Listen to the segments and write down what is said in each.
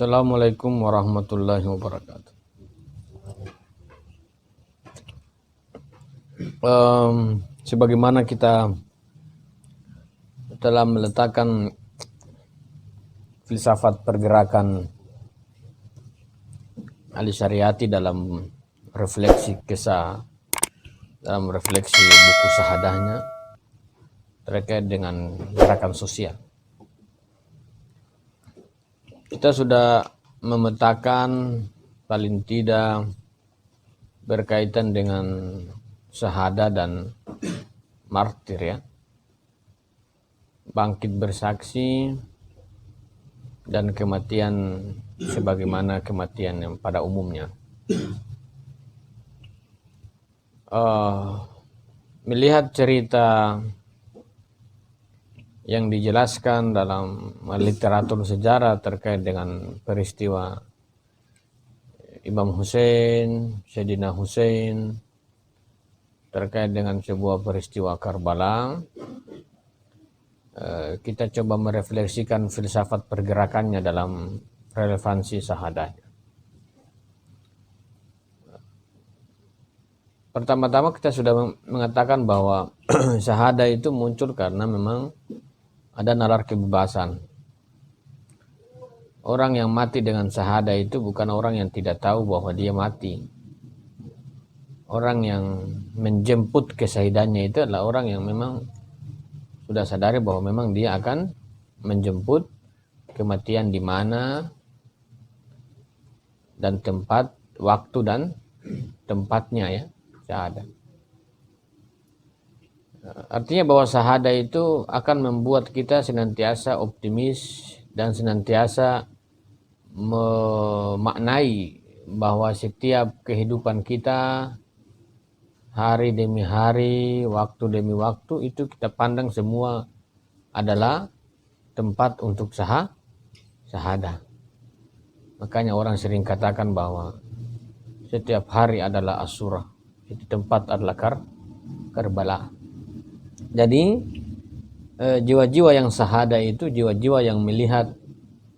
Assalamualaikum warahmatullahi wabarakatuh. Sebagaimana kita telah meletakkan filsafat pergerakan Ali Syariati dalam refleksi kisah, dalam refleksi buku sahadahnya terkait dengan gerakan sosial. Kita sudah memetakan paling tidak berkaitan dengan syahadah dan martir ya. Bangkit bersaksi dan kematian sebagaimana kematian yang pada umumnya. Melihat cerita yang dijelaskan dalam literatur sejarah terkait dengan peristiwa Imam Hussein, Sayyidina Hussein, terkait dengan sebuah peristiwa Karbala, kita coba merefleksikan filsafat pergerakannya dalam relevansi syahadah. Pertama-tama kita sudah mengatakan bahwa syahadah itu muncul karena memang ada nalar kebebasan. Orang yang mati dengan syahadah itu bukan orang yang tidak tahu bahwa dia mati. Orang yang menjemput kesyahidannya itu adalah orang yang memang sudah sadari bahwa memang dia akan menjemput kematian di mana dan tempat, waktu dan tempatnya ya, syahadah. Artinya bahwa syahadah itu akan membuat kita senantiasa optimis dan senantiasa memaknai bahwa setiap kehidupan kita hari demi hari, waktu demi waktu itu kita pandang semua adalah tempat untuk syahadah. Makanya orang sering katakan bahwa setiap hari adalah Asyura, itu tempat adalah Karbala. Jadi jiwa-jiwa yang syahadah itu jiwa-jiwa yang melihat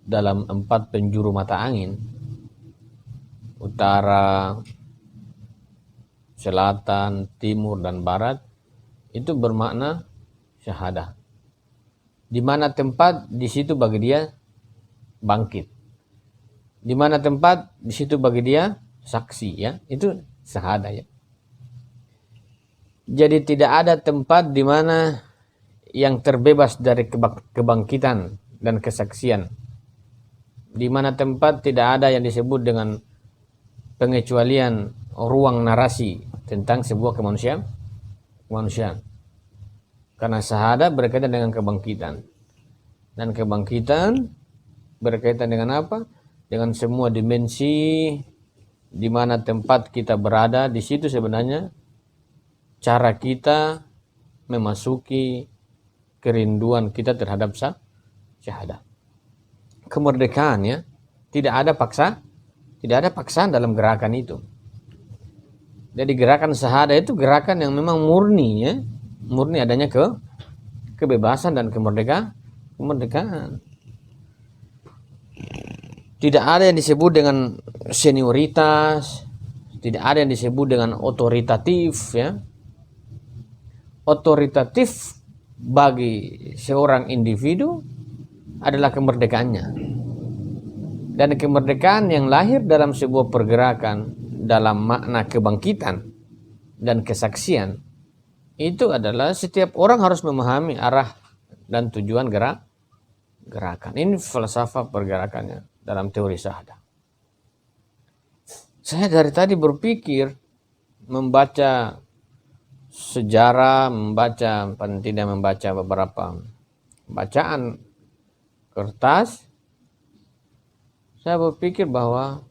dalam 4 penjuru mata angin, utara, selatan, timur, dan barat, itu bermakna syahadah. Di mana tempat, di situ bagi dia bangkit. Di mana tempat, di situ bagi dia saksi ya. Itu syahadah ya. Jadi tidak ada tempat di mana yang terbebas dari kebangkitan dan kesaksian. Di mana tempat tidak ada yang disebut dengan pengecualian ruang narasi tentang sebuah kemanusiaan. Karena syahadah berkaitan dengan kebangkitan. Dan kebangkitan berkaitan dengan apa? Dengan semua dimensi di mana tempat kita berada, di situ sebenarnya cara kita memasuki kerinduan kita terhadap syahadah. Kemerdekaan ya, tidak ada paksaan dalam gerakan itu. Jadi gerakan syahadah itu gerakan yang memang murni ya, murni adanya kebebasan dan kemerdekaan. Tidak ada yang disebut dengan senioritas, tidak ada yang disebut dengan otoritatif ya. Otoritatif bagi seorang individu adalah kemerdekaannya. Dan kemerdekaan yang lahir dalam sebuah pergerakan dalam makna kebangkitan dan kesaksian itu adalah setiap orang harus memahami arah dan tujuan gerakan. Ini falsafah pergerakannya dalam teori syahadah. Saya dari tadi berpikir membaca sejarah, paling tidak membaca beberapa bacaan kertas, saya berpikir bahwa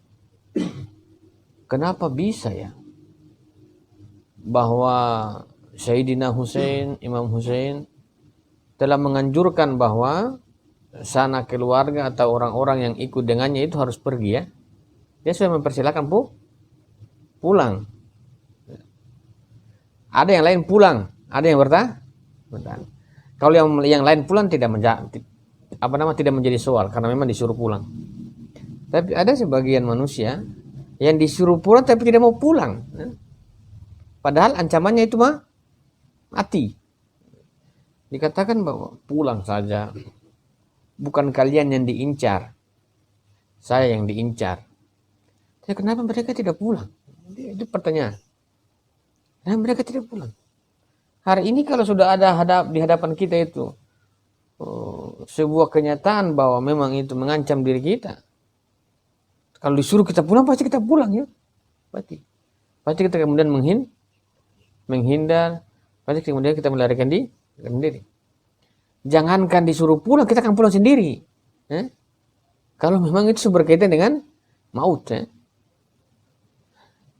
kenapa bisa ya bahwa Sayyidina Hussein, Imam Hussein telah menganjurkan bahwa sanak keluarga atau orang-orang yang ikut dengannya itu harus pergi ya. Dia sudah mempersilakan pulang. Ada yang lain pulang, ada yang bertahan. Kalau yang lain pulang tidak menjadi soal karena memang disuruh pulang. Tapi ada sebagian manusia yang disuruh pulang tapi tidak mau pulang. Padahal ancamannya itu mati. Dikatakan bahwa pulang saja. Bukan kalian yang diincar. Saya yang diincar. Tapi kenapa mereka tidak pulang? Itu pertanyaan. Nah, mereka tidak pulang. Hari ini kalau sudah ada di hadapan kita itu sebuah kenyataan bahwa memang itu mengancam diri kita. Kalau disuruh kita pulang, pasti kita pulang ya. Pasti kita kemudian menghindar. Pasti kemudian kita melarikan diri. Jangankan disuruh pulang, kita akan pulang sendiri. Kalau memang itu berkaitan dengan maut.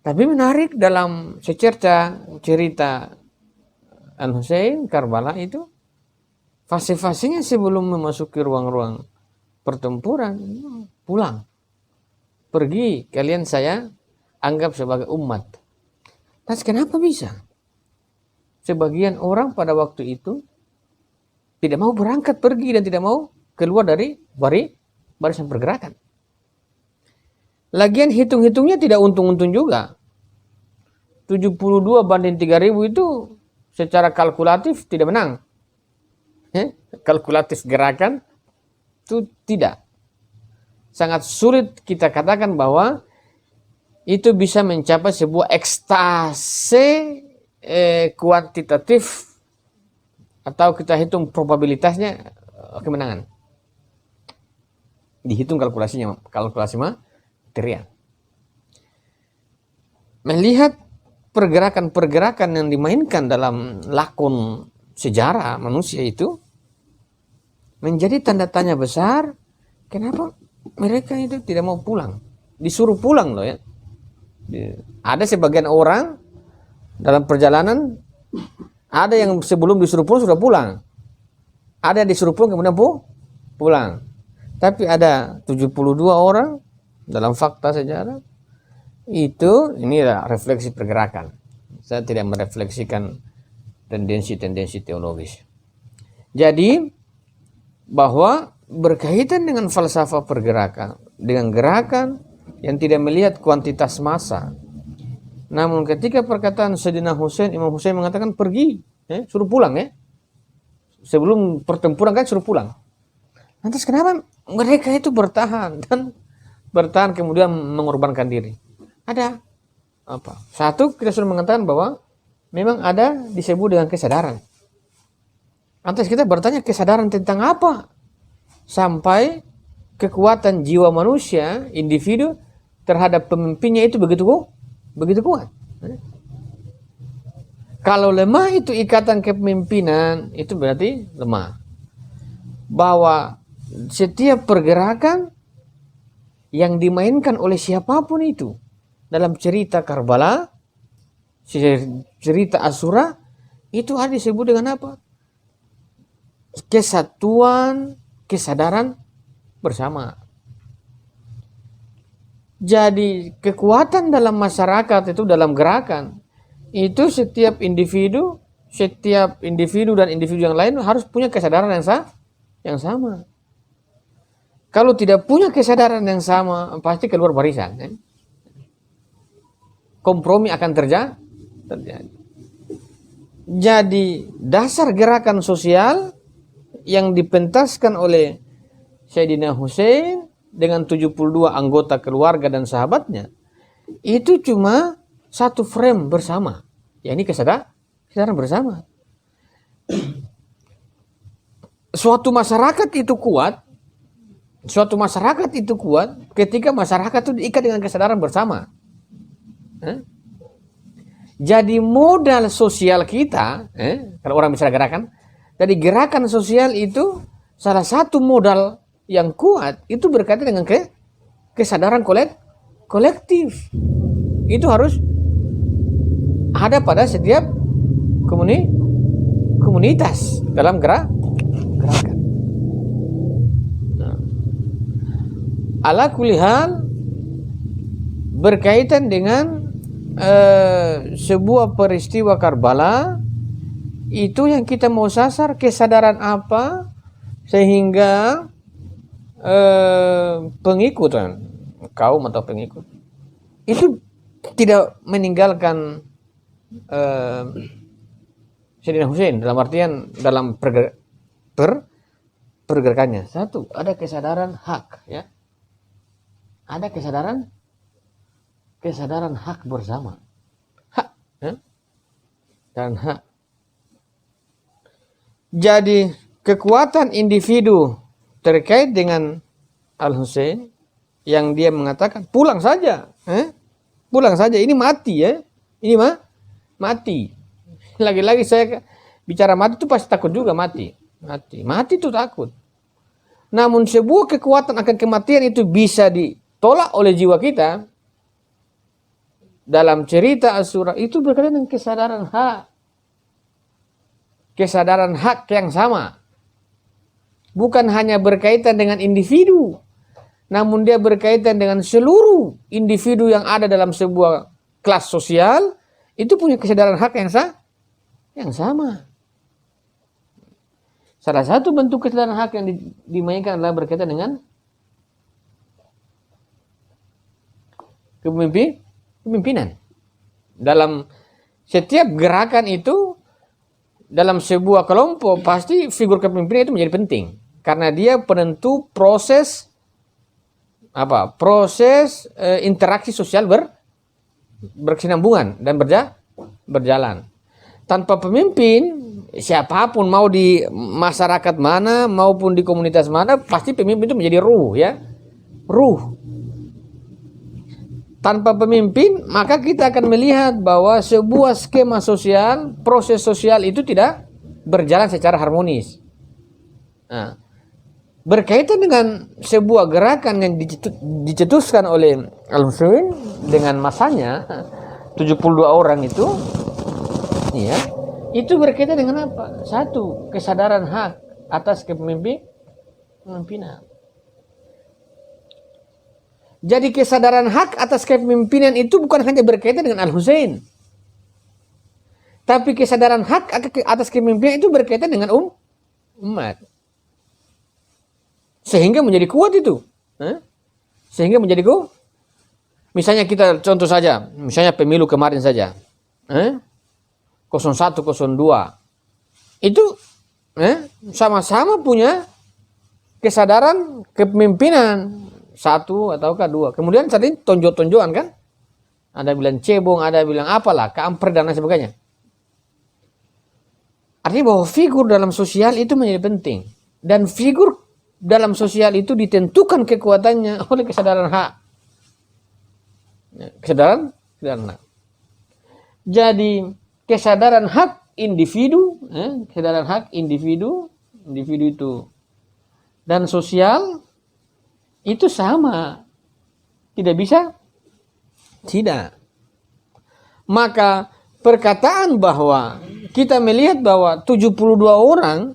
Tapi menarik dalam secerca cerita Al-Husain, Karbala itu, fase-fasenya sebelum memasuki ruang-ruang pertempuran, pulang. Pergi, kalian saya anggap sebagai umat. Tapi kenapa bisa? Sebagian orang pada waktu itu tidak mau berangkat pergi dan tidak mau keluar dari barisan pergerakan. Lagian hitung-hitungnya tidak untung-untung juga. 72 banding 3.000 itu secara kalkulatif tidak menang. Kalkulatif gerakan itu tidak. Sangat sulit kita katakan bahwa itu bisa mencapai sebuah ekstase kuantitatif atau kita hitung probabilitasnya kemenangan. Dihitung kalkulasi material. Melihat pergerakan-pergerakan yang dimainkan dalam lakon sejarah manusia itu menjadi tanda tanya besar, kenapa mereka itu tidak mau pulang? Disuruh pulang loh ya. Ada sebagian orang dalam perjalanan, ada yang sebelum disuruh pulang sudah pulang. Ada yang disuruh pulang kemudian pulang. Tapi ada 72 orang dalam fakta sejarah itu, ini refleksi pergerakan. Saya tidak merefleksikan tendensi-tendensi teologis. Jadi bahwa berkaitan dengan falsafah pergerakan, dengan gerakan yang tidak melihat kuantitas massa. Namun ketika perkataan Sayyidina Husain, Imam Husain mengatakan pergi, suruh pulang ya. Sebelum pertempuran kan suruh pulang. Lantas kenapa mereka itu bertahan kemudian mengorbankan diri? Ada apa? Satu, kita sudah mengatakan bahwa memang ada disebut dengan kesadaran. Lantas kita bertanya kesadaran tentang apa? Sampai kekuatan jiwa manusia, individu terhadap pemimpinnya itu begitu kuat. Kalau lemah itu ikatan kepemimpinan, itu berarti lemah. Bahwa setiap pergerakan yang dimainkan oleh siapapun itu, dalam cerita Karbala, cerita Asyura, itu ada disebut dengan apa? Kesatuan, kesadaran bersama. Jadi kekuatan dalam masyarakat itu, dalam gerakan, itu setiap individu dan individu yang lain harus punya kesadaran yang sama. Kalau tidak punya kesadaran yang sama, pasti keluar barisan. Kompromi akan terjadi. Jadi dasar gerakan sosial yang dipentaskan oleh Sayyidina Husain dengan 72 anggota keluarga dan sahabatnya, itu cuma satu frame bersama, yakni kesadaran bersama. Suatu masyarakat itu kuat ketika masyarakat itu diikat dengan kesadaran bersama. Jadi modal sosial kita, kalau orang bicara gerakan, jadi gerakan sosial itu salah satu modal yang kuat itu berkaitan dengan kesadaran kolektif. Itu harus ada pada setiap komunitas dalam gerakan. Nah, ala kulli hal berkaitan dengan sebuah peristiwa Karbala, itu yang kita mau sasar kesadaran apa sehingga pengikutan kaum atau pengikut, itu tidak meninggalkan Sayyidina Husain dalam artian dalam pergerakannya. Satu, ada kesadaran hak, ya. Ada kesadaran hak bersama. Hak, ya. Dan hak. Jadi kekuatan individu terkait dengan Al-Husain yang dia mengatakan pulang saja, pulang saja, ini mati, ya. Ini mati. Lagi-lagi saya bicara mati itu pasti takut juga mati itu takut. Namun sebuah kekuatan akan kematian itu bisa ditolak oleh jiwa kita. Dalam cerita As-Surah itu berkaitan dengan kesadaran hak yang sama. Bukan hanya berkaitan dengan individu, namun dia berkaitan dengan seluruh individu yang ada dalam sebuah kelas sosial, itu punya kesadaran hak yang sama. Salah satu bentuk kesadaran hak yang dimainkan adalah berkaitan dengan kepemimpinan. Dalam setiap gerakan itu, dalam sebuah kelompok, pasti figur kepemimpinan itu menjadi penting. Karena dia penentu proses interaksi sosial berkesinambungan dan berjalan. Tanpa pemimpin, siapapun mau di masyarakat mana maupun di komunitas mana, pasti pemimpin itu menjadi ruh, ya. Ruh. Tanpa pemimpin, maka kita akan melihat bahwa sebuah skema sosial, proses sosial itu tidak berjalan secara harmonis. Nah, berkaitan dengan sebuah gerakan yang dicetuskan oleh Al-Husain dengan masanya 72 orang itu, ya, itu berkaitan dengan apa? Satu, kesadaran hak atas kepemimpinan. Jadi kesadaran hak atas kepemimpinan itu bukan hanya berkaitan dengan Al-Husain, tapi kesadaran hak atas kepemimpinan itu berkaitan dengan umat. Sehingga menjadi kuat itu. Sehingga menjadi kuat. Misalnya kita contoh saja, misalnya pemilu kemarin saja. 01, 02. Itu sama-sama punya kesadaran kepemimpinan. Satu ataukah dua. Kemudian saat ini tonjok-tonjokan kan. Ada bilang cebong, ada bilang apalah, kampret dan lain sebagainya. Artinya bahwa figur dalam sosial itu menjadi penting. Dan figur dalam sosial itu ditentukan kekuatannya oleh kesadaran hak. Kesadaran hak. Jadi kesadaran hak individu, kesadaran hak individu itu dan sosial itu sama. Tidak bisa? Tidak. Maka perkataan bahwa kita melihat bahwa 72 orang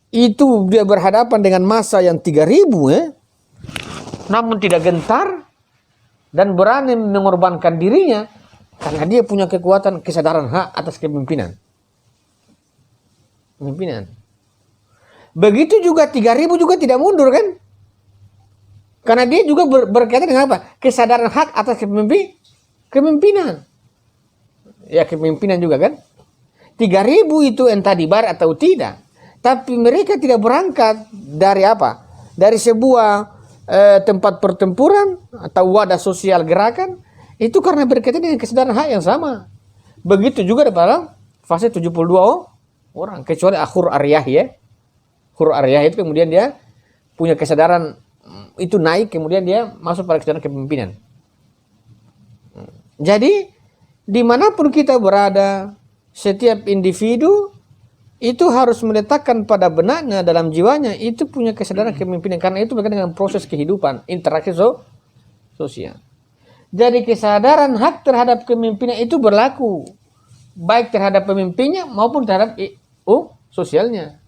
itu dia berhadapan dengan massa yang 3.000, namun tidak gentar dan berani mengorbankan dirinya karena dia punya kekuatan kesadaran hak atas kepemimpinan. Begitu juga 3.000 juga tidak mundur kan? Karena dia juga berkaitan dengan apa? Kesadaran hak atas kepemimpinan. Ya, kepemimpinan juga kan? 3.000 itu entah dibayar atau tidak. Tapi mereka tidak berangkat dari apa? Dari sebuah tempat pertempuran atau wadah sosial gerakan. Itu karena berkaitan dengan kesadaran hak yang sama. Begitu juga dalam fase 72 orang. Kecuali Hur Aryah, ya. Hur Aryah itu kemudian dia punya kesadaran itu naik, kemudian dia masuk pada kesadaran kepemimpinan. Jadi dimanapun kita berada, setiap individu itu harus meletakkan pada benaknya, dalam jiwanya itu punya kesadaran kepemimpinan, karena itu berkaitan dengan proses kehidupan, interaksi sosial. Jadi kesadaran hak terhadap kepemimpinan itu berlaku baik terhadap pemimpinnya maupun terhadap sosialnya.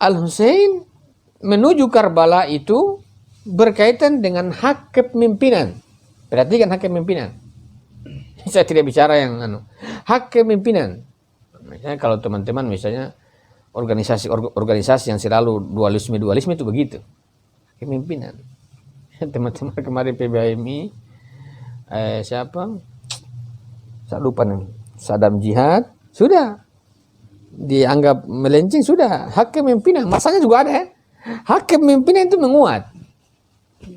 Al-Husain menuju Karbala itu berkaitan dengan hak kepemimpinan. Perhatikan hak kepemimpinan. Saya tidak bicara yang hak kepemimpinan. Misalnya kalau teman-teman misalnya organisasi yang selalu dualisme itu begitu. Kepemimpinan. teman-teman kemarin PBMI, siapa? Saya lupa nih. Saddam Jihad sudah dianggap melenceng, sudah hak kepemimpinan. Masanya juga ada ya. Hak kepemimpinan itu menguat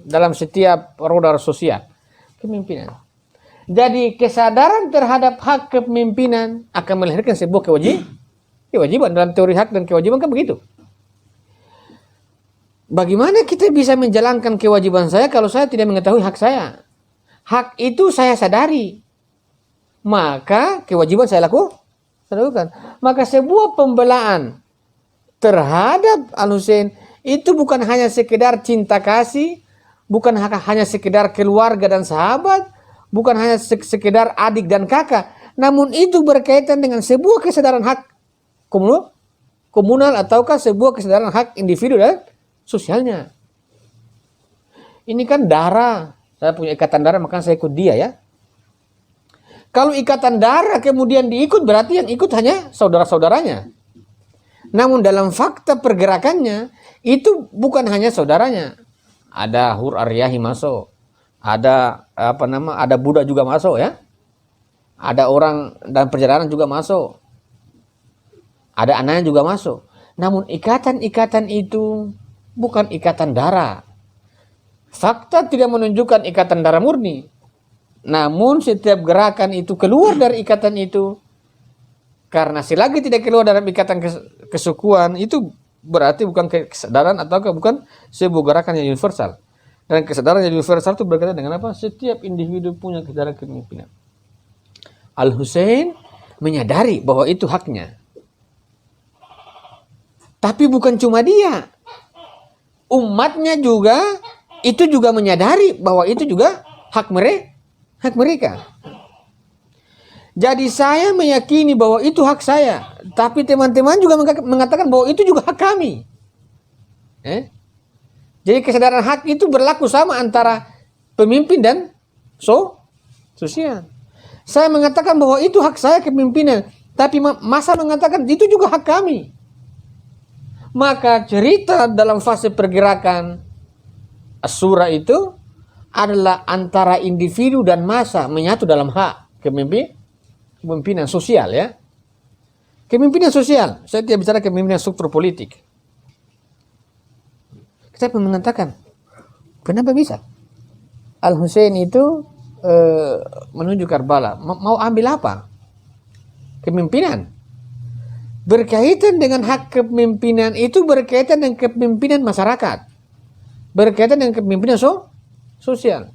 dalam setiap roda sosial kepemimpinan. Jadi kesadaran terhadap hak kepemimpinan akan melahirkan sebuah kewajiban. Dalam teori hak dan kewajiban kan begitu. Bagaimana kita bisa menjalankan kewajiban saya kalau saya tidak mengetahui hak saya? Hak itu saya sadari, maka kewajiban saya lakukan. Maka sebuah pembelaan terhadap Al-Husain itu bukan hanya sekedar cinta kasih, bukan hanya sekedar keluarga dan sahabat, bukan hanya sekedar adik dan kakak, namun itu berkaitan dengan sebuah kesadaran hak komunal ataukah sebuah kesadaran hak individu dan sosialnya. Ini kan darah, saya punya ikatan darah maka saya ikut dia ya. Kalau ikatan darah kemudian diikut, berarti yang ikut hanya saudara-saudaranya. Namun dalam fakta pergerakannya itu bukan hanya saudaranya. Ada Hur Aryahi masuk, ada ada Buddha juga masuk ya. Ada orang dalam perjalanan juga masuk. Ada anaknya juga masuk. Namun ikatan-ikatan itu bukan ikatan darah. Fakta tidak menunjukkan ikatan darah murni. Namun setiap gerakan itu keluar dari ikatan itu. Karena selagi tidak keluar dari ikatan kesukuan, itu berarti bukan kesadaran atau bukan sebuah gerakan yang universal. Dan kesadaran yang universal itu berkaitan dengan apa? Setiap individu punya kesadaran kepemimpinan. Al-Husain menyadari bahwa itu haknya. Tapi bukan cuma dia. Umatnya juga itu juga menyadari bahwa itu juga hak mereka. Jadi saya meyakini bahwa itu hak saya, tapi teman-teman juga mengatakan bahwa itu juga hak kami. Jadi kesadaran hak itu berlaku sama antara pemimpin dan sosial. Saya mengatakan bahwa itu hak saya kepemimpinan, tapi masa mengatakan itu juga hak kami. Maka cerita dalam fase pergerakan Asyura itu adalah antara individu dan massa menyatu dalam hak kepemimpinan sosial ya. Kepemimpinan sosial, saya tidak bicara kepemimpinan struktur politik. Kita mengatakan, kenapa bisa Al-Husain itu menuju Karbala, mau ambil apa? Kepemimpinan. Berkaitan dengan hak kepemimpinan itu berkaitan dengan kepemimpinan masyarakat. Berkaitan dengan kepemimpinan sosial.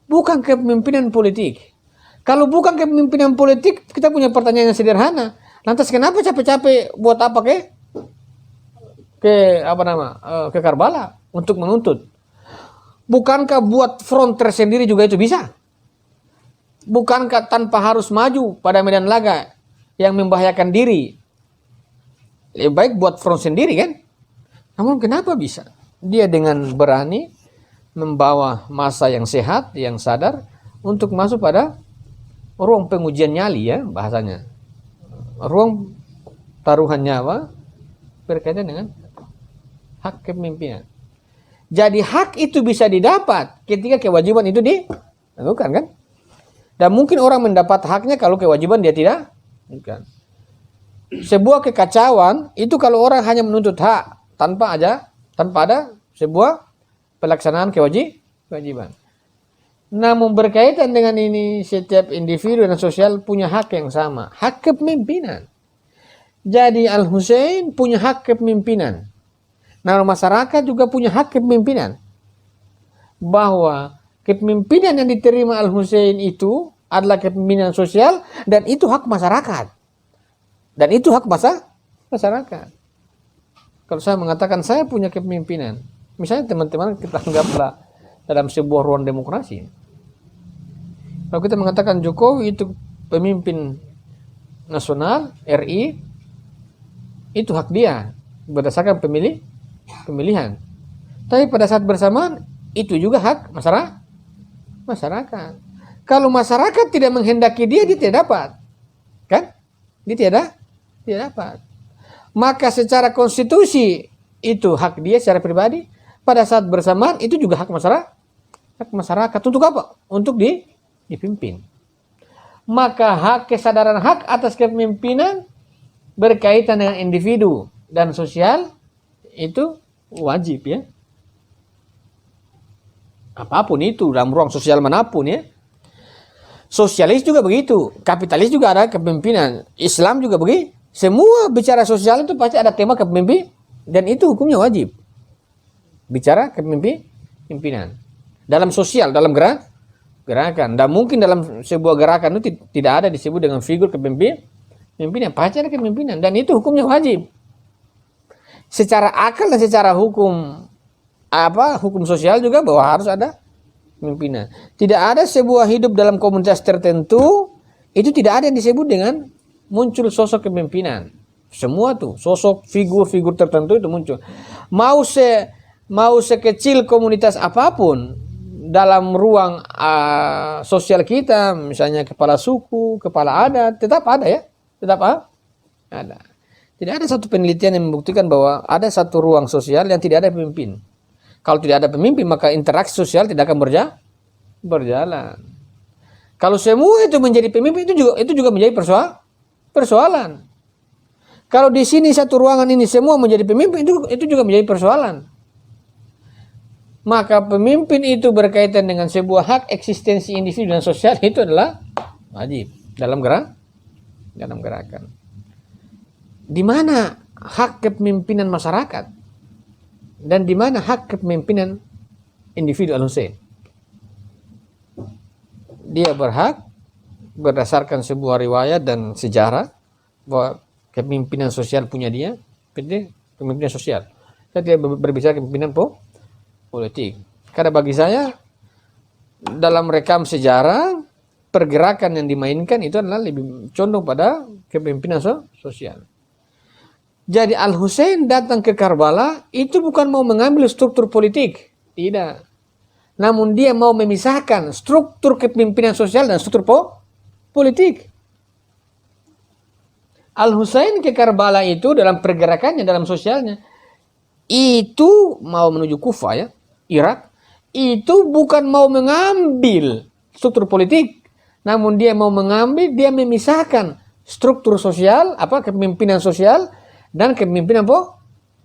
Bukan kepemimpinan politik. Kalau bukan kepemimpinan politik, kita punya pertanyaan yang sederhana. Lantas kenapa capek-capek buat apa ke Karbala untuk menuntut? Bukankah buat front tersendiri juga itu bisa? Bukankah tanpa harus maju pada medan laga yang membahayakan diri? Lebih baik buat front sendiri kan? Namun kenapa bisa? Dia dengan berani membawa massa yang sehat, yang sadar untuk masuk pada ruang pengujian nyali ya bahasanya. Ruang taruhan nyawa berkaitan dengan hak kepemimpinan. Jadi hak itu bisa didapat ketika kewajiban itu dilakukan kan? Dan mungkin orang mendapat haknya kalau kewajiban dia tidak. Bukan. Sebuah kekacauan itu kalau orang hanya menuntut hak tanpa ada sebuah pelaksanaan kewajiban. Namun berkaitan dengan ini, setiap individu dan sosial punya hak yang sama, hak kepemimpinan. Jadi Al-Husain punya hak kepemimpinan. Nah, masyarakat juga punya hak kepemimpinan. Bahwa kepemimpinan yang diterima Al-Husain itu adalah kepemimpinan sosial dan itu hak masyarakat. Dan itu hak masyarakat. Kalau saya mengatakan saya punya kepemimpinan, misalnya teman-teman kita anggaplah dalam sebuah ruang demokrasi. Kalau kita mengatakan Jokowi itu pemimpin nasional RI, itu hak dia berdasarkan pemilihan. Tapi pada saat bersamaan itu juga hak masyarakat. Kalau masyarakat tidak menghendaki dia tidak dapat, kan? Dia tidak dapat. Maka secara konstitusi itu hak dia secara pribadi, pada saat bersamaan itu juga hak Hak masyarakat untuk apa? Untuk dipimpin. Maka kesadaran hak atas kepemimpinan berkaitan dengan individu dan sosial itu wajib ya. Apapun itu dalam ruang sosial manapun ya. Sosialis juga begitu, kapitalis juga ada kepemimpinan, Islam juga begitu. Semua bicara sosial itu pasti ada tema kepemimpinan dan itu hukumnya wajib. Bicara kepemimpinan dalam sosial, dalam gerakan. Dan mungkin dalam sebuah gerakan itu tidak ada disebut dengan figur kepemimpinan, pasti ada kepemimpinan dan itu hukumnya wajib. Secara akal dan secara hukum hukum sosial juga bahwa harus ada pemimpinan. Tidak ada sebuah hidup dalam komunitas tertentu itu tidak ada yang disebut dengan muncul sosok kepemimpinan. Semua tuh sosok figur-figur tertentu itu muncul. Mau sekecil komunitas apapun dalam ruang sosial kita, misalnya kepala suku, kepala adat, tetap ada ya, tetap ada. Tidak ada satu penelitian yang membuktikan bahwa ada satu ruang sosial yang tidak ada pemimpin. Kalau tidak ada pemimpin, maka interaksi sosial tidak akan berjalan. Kalau semua itu menjadi pemimpin, itu juga menjadi persoalan. Kalau di sini satu ruangan ini semua menjadi pemimpin, itu juga menjadi persoalan. Maka pemimpin itu berkaitan dengan sebuah hak eksistensi individu dan sosial itu adalah wajib dalam gerakan. Di mana hak kepemimpinan masyarakat? Dan di mana hak kepemimpinan individu Al-Husain? Dia berhak berdasarkan sebuah riwayat dan sejarah bahwa kepemimpinan sosial punya dia, kepemimpinan sosial. Saya tidak berbicara kepemimpinan politik. Karena bagi saya dalam rekam sejarah pergerakan yang dimainkan itu adalah lebih condong pada kepemimpinan sosial. Jadi Al-Husain datang ke Karbala itu bukan mau mengambil struktur politik, tidak. Namun dia mau memisahkan struktur kepemimpinan sosial dan struktur politik. Al-Husain ke Karbala itu dalam pergerakannya, dalam sosialnya, itu mau menuju Kufah ya, Irak, itu bukan mau mengambil struktur politik, namun dia mau dia memisahkan struktur sosial, kepemimpinan sosial, dan kepemimpinan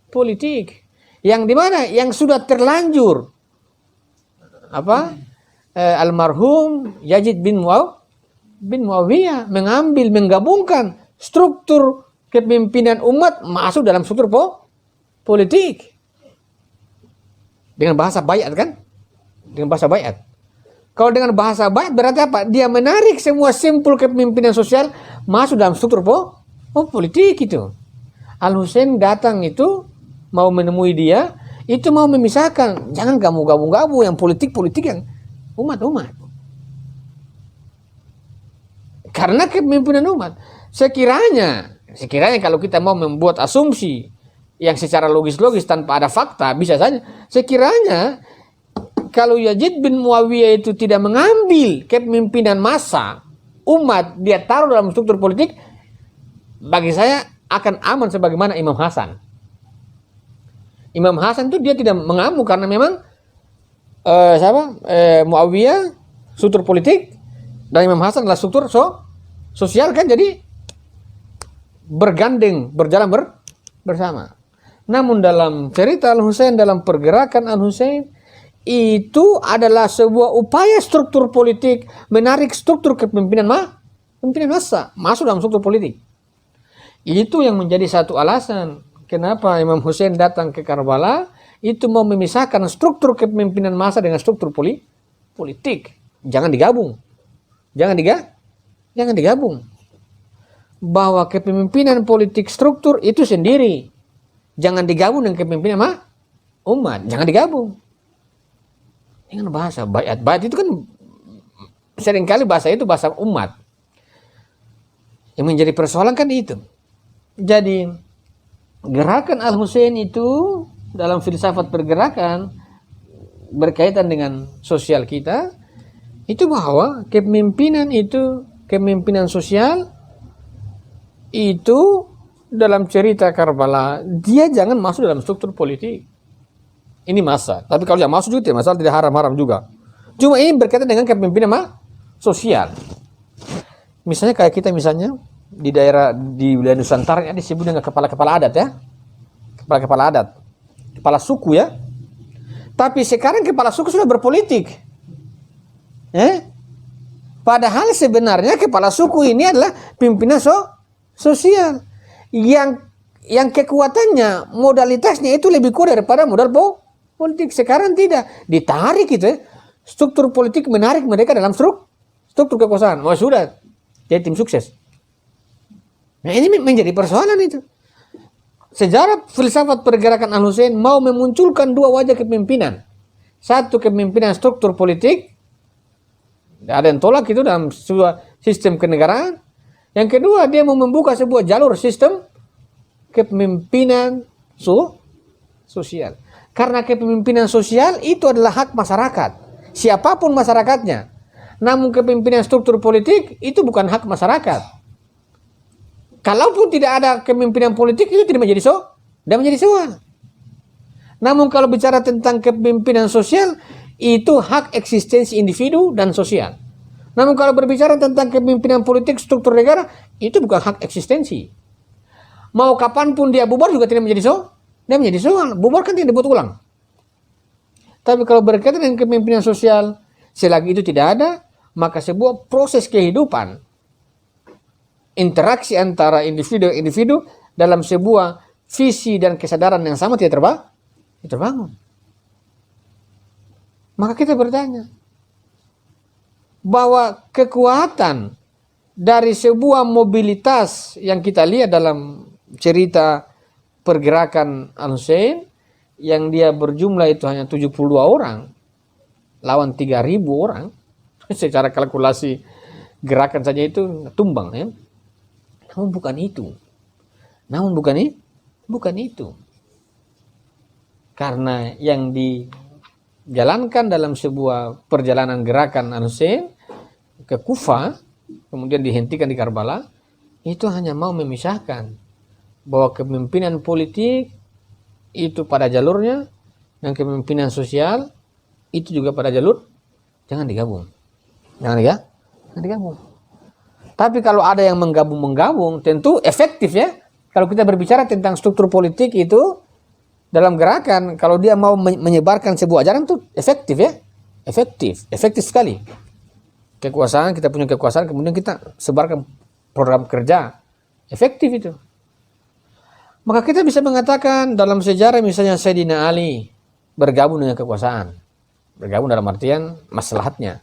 politik yang dimana yang sudah terlanjur almarhum Yazid bin Muawiyah menggabungkan struktur kepemimpinan umat masuk dalam struktur politik dengan bahasa bayat kan, dengan bahasa bayat. Kalau dengan bahasa bayat berarti apa? Dia menarik semua simpul kepemimpinan sosial masuk dalam struktur politik itu. Al-Husain datang itu mau menemui dia, itu mau memisahkan. Jangan kamu gabung-gabung yang politik yang umat-umat. Karena kepemimpinan umat. Sekiranya kalau kita mau membuat asumsi yang secara logis-logis tanpa ada fakta, bisa saja. Sekiranya kalau Yazid bin Muawiyah itu tidak mengambil kepemimpinan massa umat, dia taruh dalam struktur politik, bagi saya akan aman sebagaimana Imam Hasan. Imam Hasan itu dia tidak mengambil karena memang Muawiyah struktur politik dan Imam Hasan adalah struktur sosial kan, jadi berjalan bersama. Namun dalam cerita Al-Husain, dalam pergerakan Al-Husain, itu adalah sebuah upaya struktur politik menarik struktur kepemimpinan massa masuk dalam struktur politik. Itu yang menjadi satu alasan kenapa Imam Husain datang ke Karbala, itu mau memisahkan struktur kepemimpinan massa dengan struktur politik. Jangan digabung. Jangan digabung. Bahwa kepemimpinan politik struktur itu sendiri. Jangan digabung dengan kepemimpinan umat. Jangan digabung. Dengan bahasa bayat. Bayat itu kan seringkali bahasa itu bahasa umat. Yang menjadi persoalan kan itu. Jadi gerakan Al-Husain itu dalam filsafat pergerakan berkaitan dengan sosial kita, itu bahwa kepemimpinan sosial itu dalam cerita Karbala dia jangan masuk dalam struktur politik. Ini massa. Tapi kalau yang masuk juga tidak masalah, tidak haram-haram juga. Cuma ini berkaitan dengan kepemimpinan sosial. Misalnya kayak kita di wilayah Nusantara ya, disebut dengan kepala-kepala adat ya. Kepala-kepala adat. Kepala suku ya. Tapi sekarang kepala suku sudah berpolitik. Padahal sebenarnya kepala suku ini adalah pimpinan sosial yang kekuatannya, modalitasnya itu lebih kuat daripada modal politik. Sekarang tidak ditarik gitu ya. Struktur politik menarik mereka dalam struktur kekuasaan. Wah sudah, jadi tim sukses. Nah ini menjadi persoalan itu. Sejarah filsafat pergerakan Al-Husain mau memunculkan dua wajah kepemimpinan. Satu kepemimpinan struktur politik, ada yang tolak itu dalam sebuah sistem kenegaraan. Yang kedua dia mau membuka sebuah jalur sistem kepemimpinan sosial. Karena kepemimpinan sosial itu adalah hak masyarakat, siapapun masyarakatnya. Namun kepemimpinan struktur politik itu bukan hak masyarakat. Kalaupun tidak ada kepemimpinan politik itu tidak menjadi soal. Namun kalau bicara tentang kepemimpinan sosial itu hak eksistensi individu dan sosial. Namun kalau berbicara tentang kepemimpinan politik struktur negara itu bukan hak eksistensi. Mau kapanpun dia bubar juga tidak menjadi soal. Bubar kan tidak dibuat ulang. Tapi kalau berkaitan dengan kepemimpinan sosial, selagi itu tidak ada, maka sebuah proses kehidupan, interaksi antara individu dalam sebuah visi dan kesadaran yang sama tidak terbangun. Maka kita bertanya bahwa kekuatan dari sebuah mobilitas yang kita lihat dalam cerita pergerakan Al-Husain yang dia berjumlah itu hanya 72 orang lawan 3.000 orang, secara kalkulasi gerakan saja itu tumbang ya. Namun bukan itu. Karena yang dijalankan dalam sebuah perjalanan gerakan Al-Husain ke Kufa, kemudian dihentikan di Karbala, itu hanya mau memisahkan bahwa kepemimpinan politik itu pada jalurnya dan kepemimpinan sosial itu juga pada jalur, jangan digabung. Tapi kalau ada yang menggabung tentu efektif ya. Kalau kita berbicara tentang struktur politik itu dalam gerakan, kalau dia mau menyebarkan sebuah ajaran itu efektif ya. Efektif sekali. Kita punya kekuasaan kemudian kita sebarkan program kerja. Efektif itu. Maka kita bisa mengatakan dalam sejarah misalnya Sayyidina Ali bergabung dengan kekuasaan. Bergabung dalam artian maslahatnya.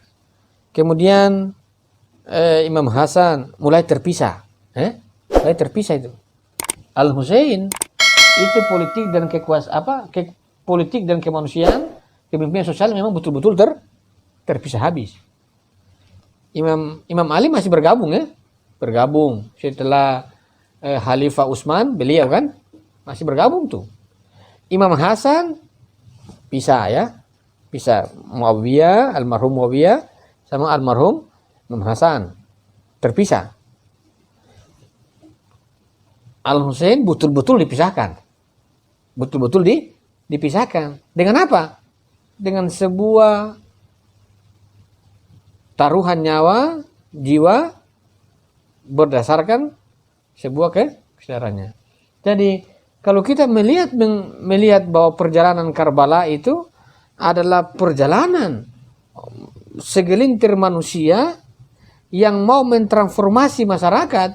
Kemudian Imam Hasan mulai terpisah. Mulai terpisah itu. Al-Husain itu politik dan politik dan kemanusiaan, kepemimpinan sosial memang betul-betul terpisah habis. Imam Ali masih bergabung ya. Bergabung setelah Khalifah Utsman, beliau kan masih bergabung tuh. Imam Hasan pisah ya. Pisah Muawiyah, almarhum Muawiyah sama almarhum Imam Hasan terpisah. Al-Husain betul-betul dipisahkan. Dipisahkan. Dengan apa? Dengan sebuah taruhan nyawa, jiwa berdasarkan sebuah kesadarannya. Jadi kalau kita melihat bahwa perjalanan Karbala itu adalah perjalanan segelintir manusia yang mau mentransformasi masyarakat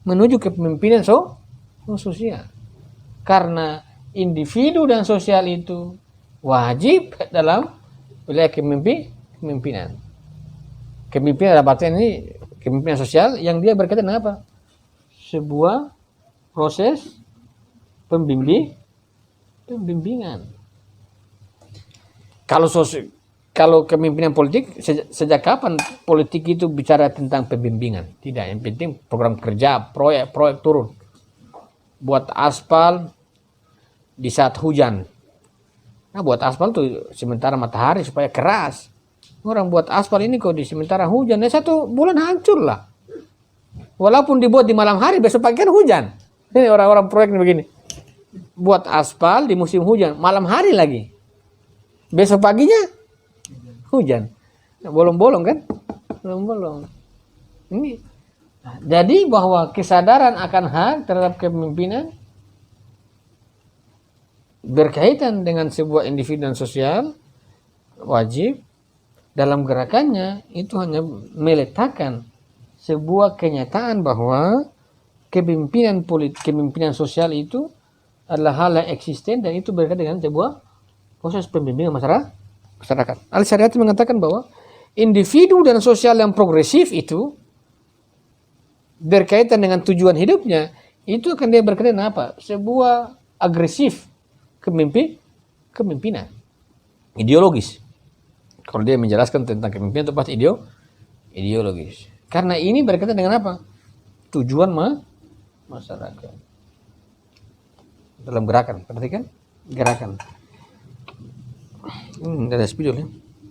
menuju kepemimpinan sosial. Karena individu dan sosial itu wajib dalam wilayah kepemimpinan. Kepemimpinan dalam artian ini kepemimpinan sosial yang dia berkaitan dengan apa? Sebuah proses pembimbingan. Kalau kepemimpinan politik, sejak kapan politik itu bicara tentang pembimbingan? Tidak, yang penting program kerja, proyek turun. Buat aspal di saat hujan. Nah, buat aspal tuh sementara matahari supaya keras. Orang buat aspal ini kok di sementara hujan, 1 bulan hancur lah. Walaupun dibuat di malam hari, besok pagi kan hujan. Ini orang-orang proyek begini. Buat aspal di musim hujan, malam hari lagi. Besok paginya hujan. Bolong-bolong kan? Bolong-bolong. Ini. Jadi bahwa kesadaran akan hak terhadap kepemimpinan berkaitan dengan sebuah individu dan sosial wajib dalam gerakannya itu hanya meletakkan sebuah kenyataan bahwa kepemimpinan sosial itu adalah hal yang eksisten dan itu berkaitan dengan sebuah proses pembimbingan masyarakat. Al-Syariat mengatakan bahwa individu dan sosial yang progresif itu berkaitan dengan tujuan hidupnya, itu akan dia berkaitan dengan apa? Sebuah agresif kepemimpinan ideologis. Kalau dia menjelaskan tentang kepemimpinan itu pasti ideologis. Karena ini berkaitan dengan apa? Tujuan masyarakat. Dalam gerakan, perhatikan gerakan. Ada spidol ya.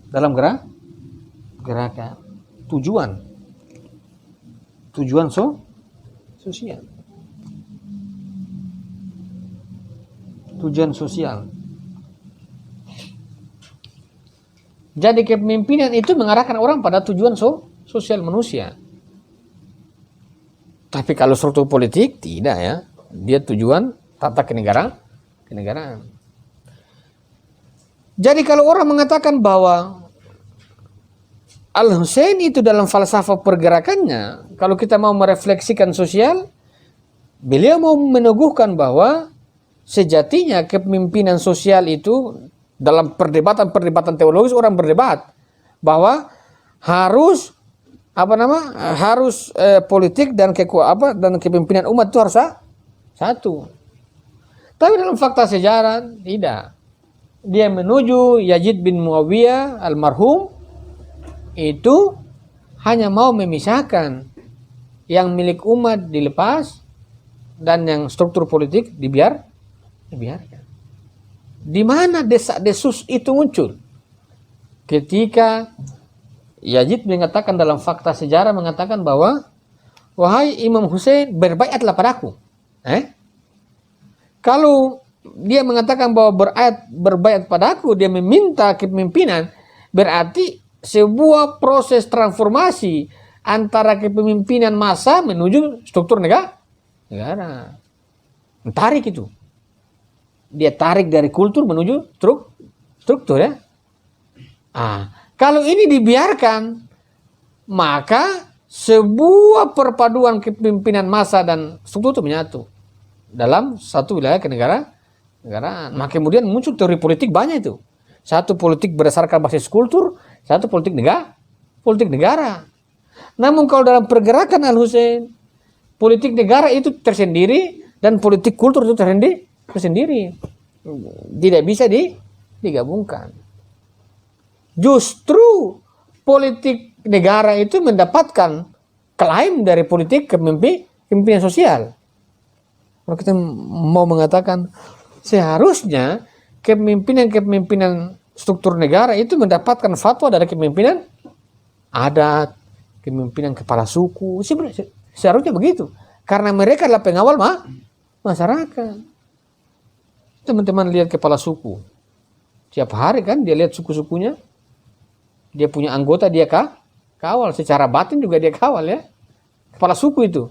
Dalam gerakan. Tujuan sosial. Tujuan sosial. Jadi kepemimpinan itu mengarahkan orang pada tujuan sosial manusia. Tapi kalau struktur politik tidak ya. Dia tujuan tata kenegaraan. Jadi kalau orang mengatakan bahwa Al-Husaini itu dalam falsafah pergerakannya, kalau kita mau merefleksikan sosial, beliau mau meneguhkan bahwa sejatinya kepemimpinan sosial itu dalam perdebatan teologis orang berdebat bahwa harus politik dan kepemimpinan umat itu harus satu. Tapi dalam fakta sejarah tidak. Dia menuju Yazid bin Muawiyah almarhum itu hanya mau memisahkan yang milik umat dilepas dan yang struktur politik dibiarkan. Di mana desak-desus itu muncul? Ketika Yazid mengatakan dalam fakta sejarah mengatakan bahwa wahai Imam Hussein berbaiatlah padaku. Kalau dia mengatakan bahwa berbaiat padaku, dia meminta kepemimpinan, berarti sebuah proses transformasi antara kepemimpinan massa menuju struktur negara. Tarik itu. Dia tarik dari kultur menuju struktur ya. Kalau ini dibiarkan, maka sebuah perpaduan kepemimpinan massa dan struktur itu menyatu dalam satu wilayah kenegaraan. Maka kemudian muncul teori politik banyak itu. Satu politik berdasarkan basis kultur, satu politik negara. Namun kalau dalam pergerakan Al-Husain, politik negara itu tersendiri dan politik kultur itu tersendiri. Tidak bisa digabungkan. Justru politik negara itu mendapatkan klaim dari politik kepemimpinan sosial. Kalau kita mau mengatakan seharusnya kepemimpinan struktur negara itu mendapatkan fatwa dari kepemimpinan adat, kepemimpinan kepala suku. Seharusnya begitu. Karena mereka adalah pengawal masyarakat. Teman-teman lihat kepala suku. Tiap hari kan dia lihat suku-sukunya. Dia punya anggota dia kawal. Secara batin juga dia kawal ya. Kepala suku itu.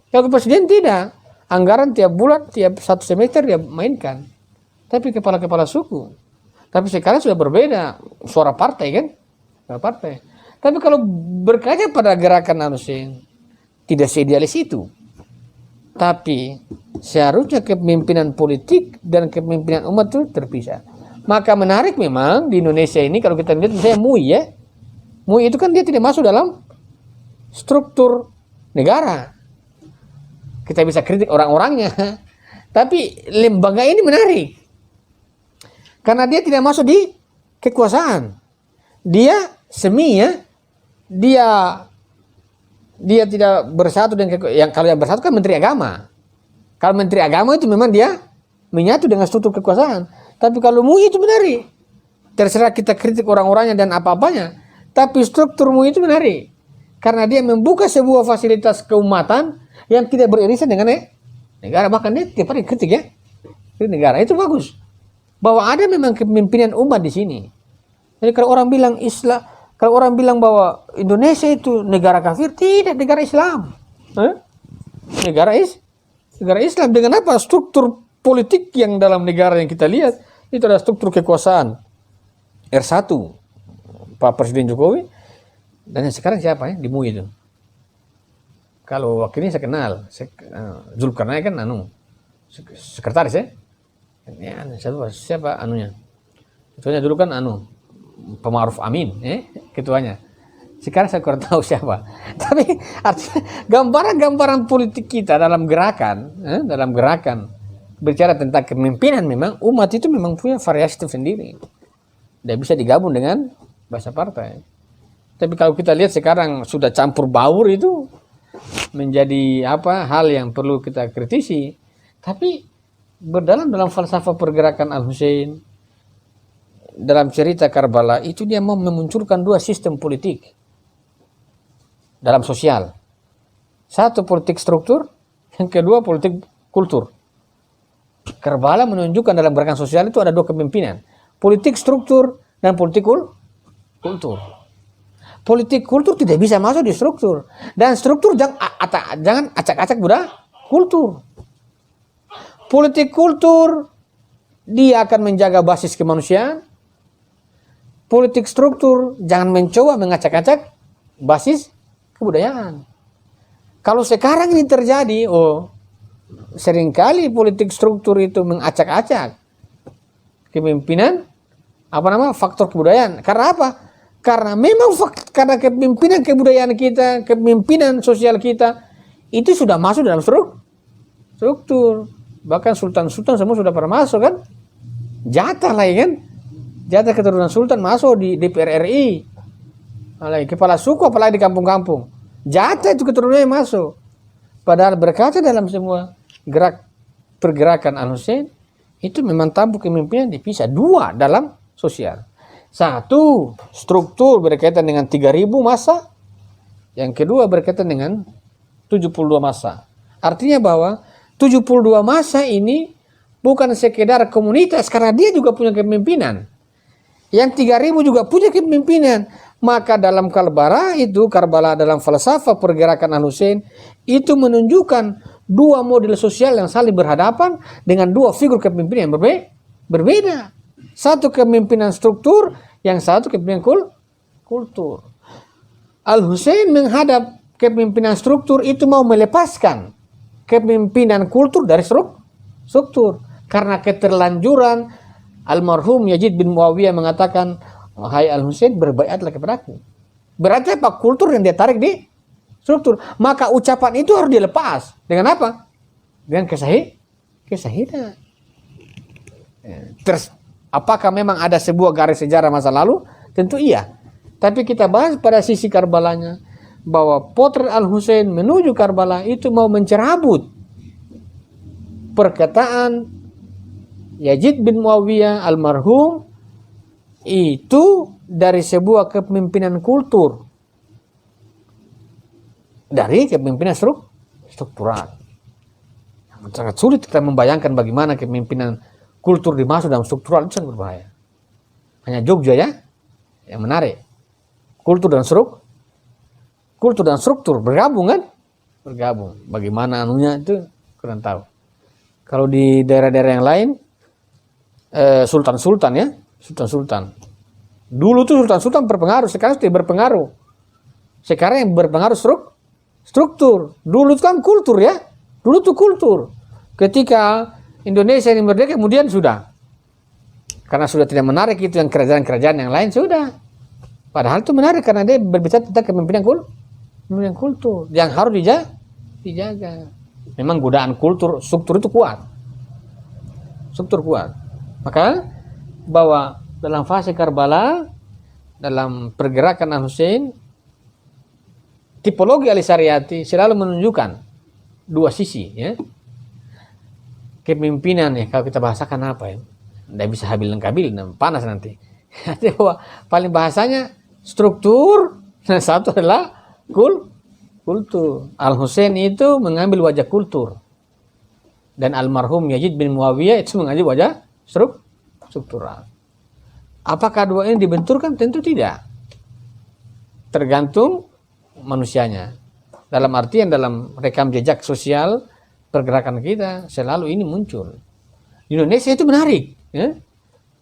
Kalau presiden tidak. Anggaran tiap bulan, tiap satu semester dia mainkan. Tapi kepala-kepala suku. Tapi sekarang sudah berbeda. Suara partai kan. Suara partai. Tapi kalau berkaca pada gerakan Al-Husain, tidak seidealis itu. Tapi seharusnya kepemimpinan politik dan kepemimpinan umat itu terpisah. Maka menarik memang di Indonesia ini kalau kita lihat misalnya MUI ya. MUI itu kan dia tidak masuk dalam struktur negara. Kita bisa kritik orang-orangnya. Tapi lembaga ini menarik. Karena dia tidak masuk di kekuasaan. Dia semi ya. Dia tidak bersatu dengan kalau yang bersatu kan Menteri Agama. Kalau Menteri Agama itu memang dia menyatu dengan struktur kekuasaan. Tapi kalau MUI itu menarik. Terserah kita kritik orang-orangnya dan apa-apanya. Tapi struktur MUI itu menarik. Karena dia membuka sebuah fasilitas keumatan yang tidak beririsan dengan negara. Bahkan dia tiap hari kritik ya. Kritik negara. Itu bagus. Bahwa ada memang kepemimpinan umat di sini. Jadi kalau orang bilang Islam Kalau orang bilang bahwa Indonesia itu negara kafir, tidak, negara Islam. Negara Islam. Dengan apa? Struktur politik yang dalam negara yang kita lihat itu adalah struktur kekuasaan R1 Pak Presiden Jokowi, dan yang sekarang siapa ya di MUI itu. Kalau wakilnya saya kenal, Zulkarnain kan sekretaris ya. Siapa anunya? Ketuanya dulu kan Pak Ma'ruf Amin, ketuanya. Sekarang saya kurang tahu siapa. Tapi artinya gambaran politik kita dalam gerakan berbicara tentang kepemimpinan, memang umat itu memang punya variasi tersendiri. Tidak bisa digabung dengan bahasa partai. Tapi kalau kita lihat sekarang sudah campur baur, itu menjadi hal yang perlu kita kritisi. Tapi dalam falsafah pergerakan Al-Husain, dalam cerita Karbala itu dia mau memunculkan dua sistem politik dalam sosial. Satu politik struktur, yang kedua politik kultur. Karbala menunjukkan dalam gerakan sosial itu ada dua kepemimpinan, politik struktur dan politik kultur. Politik kultur tidak bisa masuk di struktur, dan struktur jangan acak-acak budaya kultur. Politik kultur dia akan menjaga basis kemanusiaan. Politik struktur jangan mencoba mengacak-acak basis kebudayaan. Kalau sekarang ini terjadi, seringkali politik struktur itu mengacak-acak kepemimpinan faktor kebudayaan. Karena apa? Karena memang karena kepemimpinan kebudayaan kita, kepemimpinan sosial kita itu sudah masuk dalam struktur. Bahkan sultan-sultan semua sudah pernah masuk kan? Jatah lah ya kan? Jatah keturunan sultan masuk di DPR RI. Kepala suku apalagi di kampung-kampung. Jatah itu keturunannya masuk. Padahal berkaca dalam semua pergerakan Al-Husain itu memang tabu kepemimpinan dipisah dua dalam sosial. Satu, struktur berkaitan dengan 3.000 massa. Yang kedua berkaitan dengan 72 massa. Artinya bahwa 72 massa ini bukan sekedar komunitas, karena dia juga punya kepemimpinan. Yang 3.000 juga punya kepemimpinan. Maka dalam Karbala dalam falsafah pergerakan Al-Husain itu menunjukkan dua model sosial yang saling berhadapan dengan dua figur kepemimpinan yang berbeda. Satu kepemimpinan struktur, yang satu kepemimpinan kultur. Al-Husain menghadap kepemimpinan struktur itu mau melepaskan kepemimpinan kultur dari struktur. Karena keterlanjuran almarhum Yazid bin Muawiyah mengatakan, "Hai Al-Husain, berbaiatlah kepadaku." Berarti apa? Kultur yang dia tarik di struktur. Maka ucapan itu harus dilepas. Dengan apa? Dengan kesahihan. Terus apakah memang ada sebuah garis sejarah masa lalu? Tentu iya. Tapi kita bahas pada sisi Karbalanya, bahwa potret Al-Husain menuju Karbala itu mau mencerabut perkataan Yazid bin Muawiyah almarhum itu dari sebuah kepemimpinan kultur, dari kepemimpinan struktural. Sangat sulit kita membayangkan bagaimana kepemimpinan kultur dimasuk dalam struktural, itu sangat berbahaya. Hanya Jogja ya yang menarik. Kultur dan struktur bergabung kan? Bergabung. Bagaimana anunya itu kurang tahu. Kalau di daerah-daerah yang lain, sultan-sultan ya, sultan-sultan. Dulu tuh sultan-sultan berpengaruh, sekarang tidak berpengaruh. Sekarang yang berpengaruh struktur. Dulu itu kan kultur ya. Dulu tuh kultur. Ketika Indonesia ini merdeka, kemudian sudah. Karena sudah tidak menarik itu yang kerajaan-kerajaan yang lain, sudah. Padahal itu menarik karena dia berbicara tentang kepemimpinan kultur yang harus dijaga. Memang godaan struktur itu kuat. Struktur kuat. Maka bahwa dalam fase Karbala, dalam pergerakan Al-Husain, tipologi Ali Syariati selalu menunjukkan dua sisi ya. Kepemimpinan ya, kalau kita bahasakan apa ya? Tidak bisa habil-kabil, panas nanti. Jadi bahwa paling bahasanya struktur, satu adalah kultur. Al-Husain itu mengambil wajah kultur. Dan almarhum Yazid bin Muawiyah itu mengambil wajah struktural. Apakah dua ini dibenturkan? Tentu tidak. tergantung manusianya. Dalam artian dalam rekam jejak sosial pergerakan kita selalu ini muncul. Di Indonesia itu menarik, ya.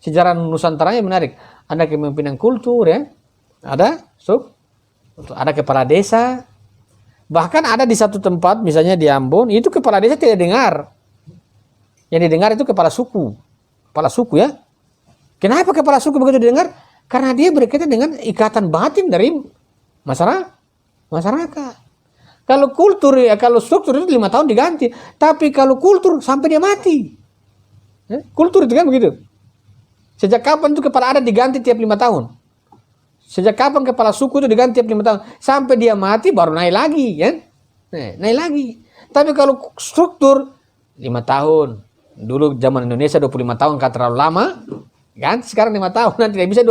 Sejarah Nusantaranya menarik. Ada kepemimpinan kultur, ya. Ada ada kepala desa. Bahkan ada di satu tempat, misalnya di Ambon, itu kepala desa tidak dengar. Yang didengar itu kepala suku. Kepala suku, ya. Kenapa kepala suku begitu didengar? Karena dia berkaitan dengan ikatan batin dari masyarakat. Kalau kultur, ya, kalau struktur itu 5 tahun diganti. Tapi kalau kultur sampai dia mati. Ya? Kultur itu kan begitu. Sejak kapan itu kepala adat diganti tiap 5 tahun? Sejak kapan kepala suku itu diganti tiap 5 tahun? Sampai dia mati baru naik lagi. Ya? Naik lagi. Tapi kalau struktur 5 tahun. Dulu zaman Indonesia 25 tahun kan terlalu lama. Ganti sekarang 5 tahun. Nanti tidak bisa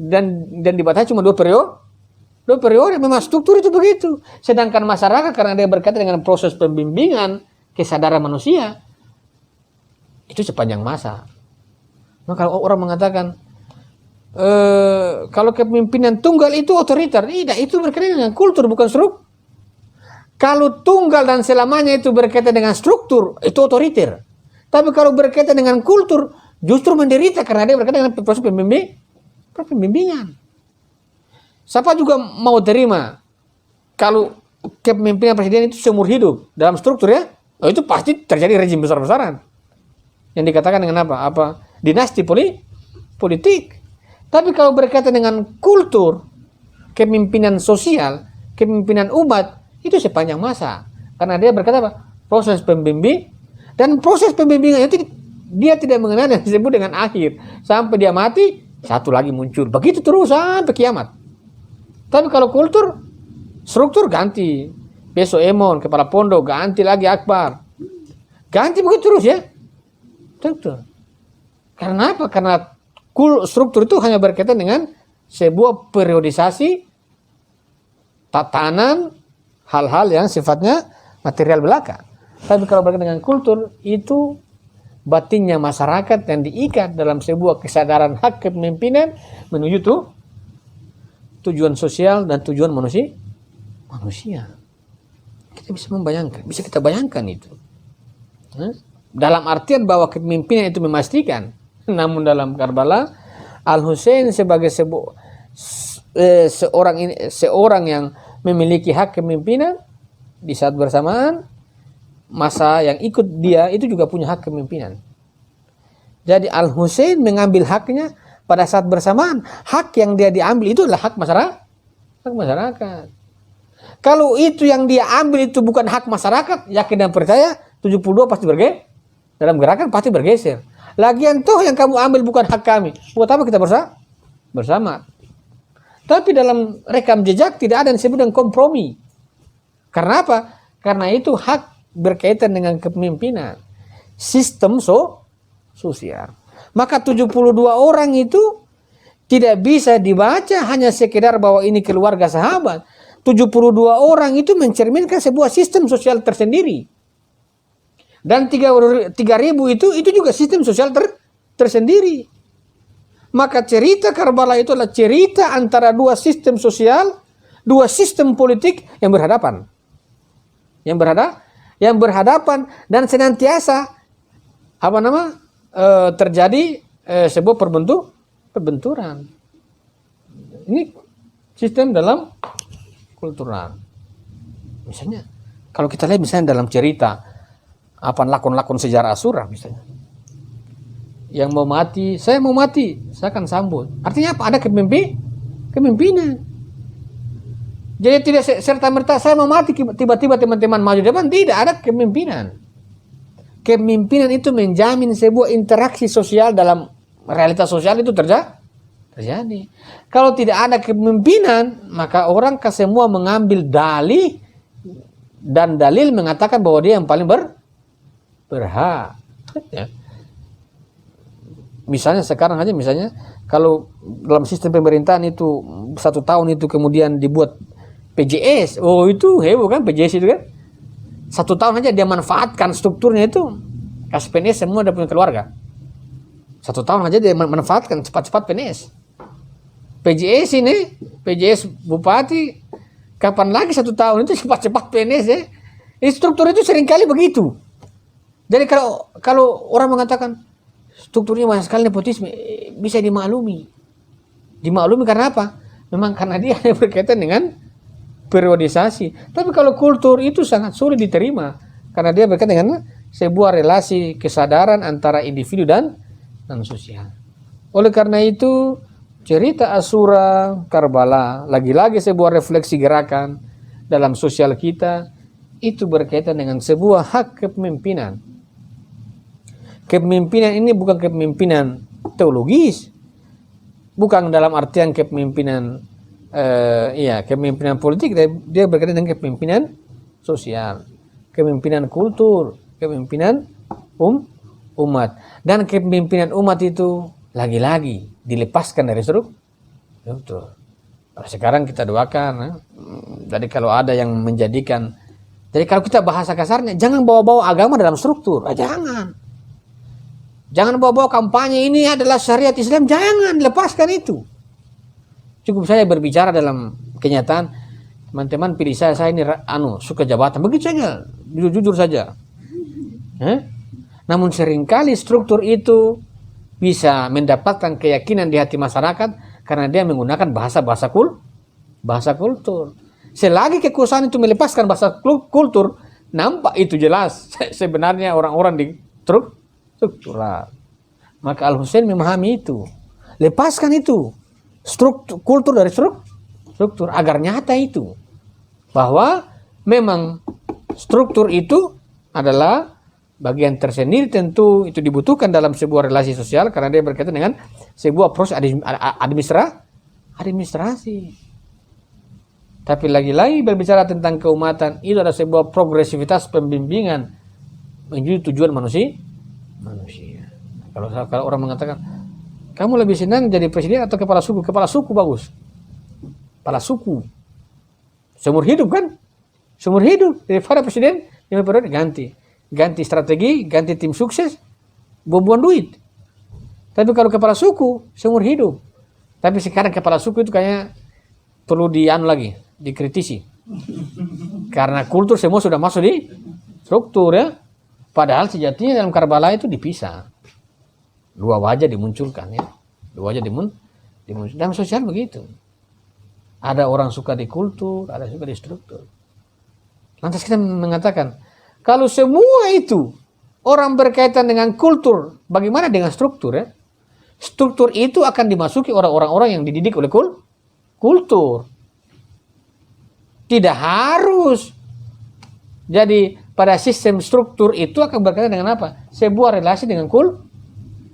dan dibatasi cuma 2 periode. 2 periode memang struktur itu begitu. Sedangkan masyarakat karena dia berkaitan dengan proses pembimbingan kesadaran manusia itu sepanjang masa. Maka orang mengatakan kalau kepemimpinan tunggal itu otoriter, tidak, itu berkaitan dengan kultur bukan struktur. Kalau tunggal dan selamanya itu berkaitan dengan struktur, itu otoriter. Tapi kalau berkaitan dengan kultur, justru menderita karena dia berkaitan dengan proses pembimbingan. Siapa juga mau terima kalau kepemimpinan presiden itu seumur hidup dalam struktur, ya? Oh, itu pasti terjadi rezim besar-besaran. Yang dikatakan dengan apa? Dinasti politik. Tapi kalau berkaitan dengan kultur, kepemimpinan sosial, kepemimpinan umat, itu sepanjang masa. Karena dia berkata apa? Proses pembimbing, dan proses pembimbingan itu dia tidak mengenal yang disebut dengan akhir. Sampai dia mati, satu lagi muncul. Begitu terus sampai kiamat. Tapi kalau kultur, struktur ganti. Besok Emon, kepala pondok, ganti lagi Akbar. Ganti begitu terus, ya. Struktur. Karena apa? Karena struktur itu hanya berkaitan dengan sebuah periodisasi tatanan hal-hal yang sifatnya material belaka. Tapi kalau berkaitan dengan kultur, itu batinnya masyarakat yang diikat dalam sebuah kesadaran hak kepemimpinan menuju tujuan sosial dan tujuan manusia. Kita bisa membayangkan, bisa kita bayangkan itu. Dalam artian bahwa kepemimpinan itu memastikan. Namun dalam Karbala, Al-Husain sebagai seorang yang memiliki hak kepemimpinan, di saat bersamaan masa yang ikut dia itu juga punya hak kepemimpinan. Jadi Al-Husain mengambil haknya pada saat bersamaan. Hak yang dia diambil itu adalah hak masyarakat. Kalau itu yang dia ambil itu bukan hak masyarakat, yakin dan percaya 72 pasti dalam gerakan pasti bergeser. Lagian toh yang kamu ambil bukan hak kami. Buat apa kita bersama? Tapi dalam rekam jejak tidak ada yang disebut dengan kompromi. Karena apa? Karena itu hak berkaitan dengan kepemimpinan. Sistem sosial. Maka 72 orang itu tidak bisa dibaca hanya sekedar bahwa ini keluarga sahabat. 72 orang itu mencerminkan sebuah sistem sosial tersendiri. Dan 3.000 itu juga sistem sosial tersendiri. Maka cerita Karbala itu adalah cerita antara dua sistem sosial, dua sistem politik yang berhadapan. Yang berhadapan dan senantiasa terjadi sebuah perbenturan. Ini sistem dalam kultural. Misalnya, kalau kita lihat misalnya dalam cerita lakon-lakon sejarah Asura misalnya. Yang mau mati, saya akan sambut. Artinya apa? Ada kepemimpinan. Jadi tidak serta-merta saya mau mati tiba-tiba teman-teman maju depan, tidak, ada kepemimpinan. Kepemimpinan itu menjamin sebuah interaksi sosial dalam realitas sosial itu terjadi. Kalau tidak ada kepemimpinan, maka orang semua mengambil dalih dan dalil mengatakan bahwa dia yang paling berhak. Ya. Misalnya sekarang aja, kalau dalam sistem pemerintahan itu 1 tahun itu kemudian dibuat PJS, oh itu heboh kan PJS itu kan. 1 tahun aja dia manfaatkan strukturnya itu, kasih PNS semua udah punya keluarga. 1 tahun aja dia manfaatkan cepat-cepat PNS. PJS ini, PJS Bupati, kapan lagi 1 tahun itu cepat-cepat PNS ya. Ini struktur itu seringkali begitu. Jadi kalau orang mengatakan strukturnya banyak sekali nepotisme, bisa dimaklumi. Dimaklumi karena apa? Memang karena dia berkaitan dengan periodisasi. Tapi kalau kultur itu sangat sulit diterima karena dia berkaitan dengan sebuah relasi kesadaran antara individu dan sosial. Oleh karena itu, cerita Asyura Karbala lagi-lagi sebuah refleksi gerakan dalam sosial kita itu berkaitan dengan sebuah hak kepemimpinan. Kepemimpinan ini bukan kepemimpinan teologis, bukan dalam artian kepemimpinan kepemimpinan politik, dia berkaitan dengan kepemimpinan sosial, kepemimpinan kultur, kepemimpinan umat. Dan kepemimpinan umat itu lagi-lagi dilepaskan dari struktur. Sekarang kita doakan, jadi kalau ada yang menjadikan, jadi kalau kita bahasa kasarnya, jangan bawa-bawa agama dalam struktur, jangan bawa-bawa kampanye ini adalah syariat Islam, jangan lepaskan itu. Cukup saya berbicara dalam kenyataan, teman-teman pilih saya ini suka jabatan, begitu saja, jujur saja. Namun seringkali struktur itu bisa mendapatkan keyakinan di hati masyarakat karena dia menggunakan bahasa kultur. Selagi kekuasaan itu melepaskan bahasa kultur, nampak itu jelas sebenarnya orang-orang di struktural. Maka Al-Husain memahami itu. Lepaskan itu. Kultur dari struktur agar nyata itu bahwa memang struktur itu adalah bagian tersendiri, tentu itu dibutuhkan dalam sebuah relasi sosial karena dia berkaitan dengan sebuah proses administrasi. Tapi lagi-lagi berbicara tentang keumatan, itu adalah sebuah progresivitas pembimbingan menuju tujuan manusia. Kalau orang mengatakan, kamu lebih senang jadi presiden atau kepala suku? Kepala suku bagus. Kepala suku. Seumur hidup kan? Seumur hidup. Daripada presiden, yang periode ganti strategi, ganti tim sukses, buang-buang duit. Tapi kalau kepala suku, seumur hidup. Tapi sekarang kepala suku itu kayaknya perlu dikritisi. Karena kultur semua sudah masuk di struktur ya. Padahal sejatinya dalam Karbala itu dipisah. 2 wajah dimunculkan ya. 2 wajah dimunculkan. Dalam sosial begitu. Ada orang suka di kultur, ada suka di struktur. Lantas kita mengatakan, kalau semua itu orang berkaitan dengan kultur, bagaimana dengan struktur ya? Struktur itu akan dimasuki orang-orang yang dididik oleh kultur. Tidak harus. Jadi pada sistem struktur itu akan berkaitan dengan apa? Sebuah relasi dengan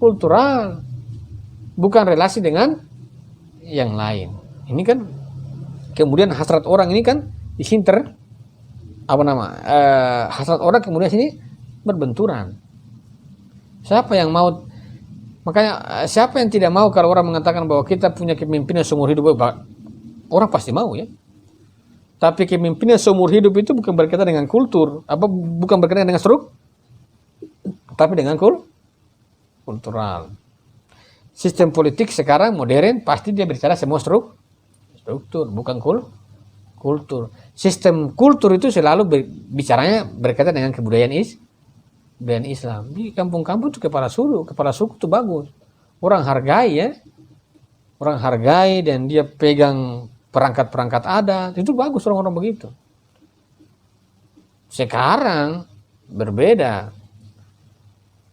kultural. Bukan relasi dengan yang lain. Ini kan kemudian hasrat orang ini kan disinter hasrat orang kemudian sini berbenturan. Siapa yang mau? Makanya siapa yang tidak mau kalau orang mengatakan bahwa kita punya kepemimpinan seumur hidup? Orang pasti mau ya. Tapi kepemimpinan seumur hidup itu bukan berkaitan dengan kultur, bukan berkaitan dengan struktur, tapi dengan kultural. Sistem politik sekarang modern pasti dia bicara semua struktur, bukan kultur. Sistem kultur itu selalu bicaranya berkaitan dengan kebudayaan Islam. Di kampung-kampung itu kepala suku itu bagus. Orang hargai dan dia pegang perangkat-perangkat adat, itu bagus orang-orang begitu. Sekarang berbeda.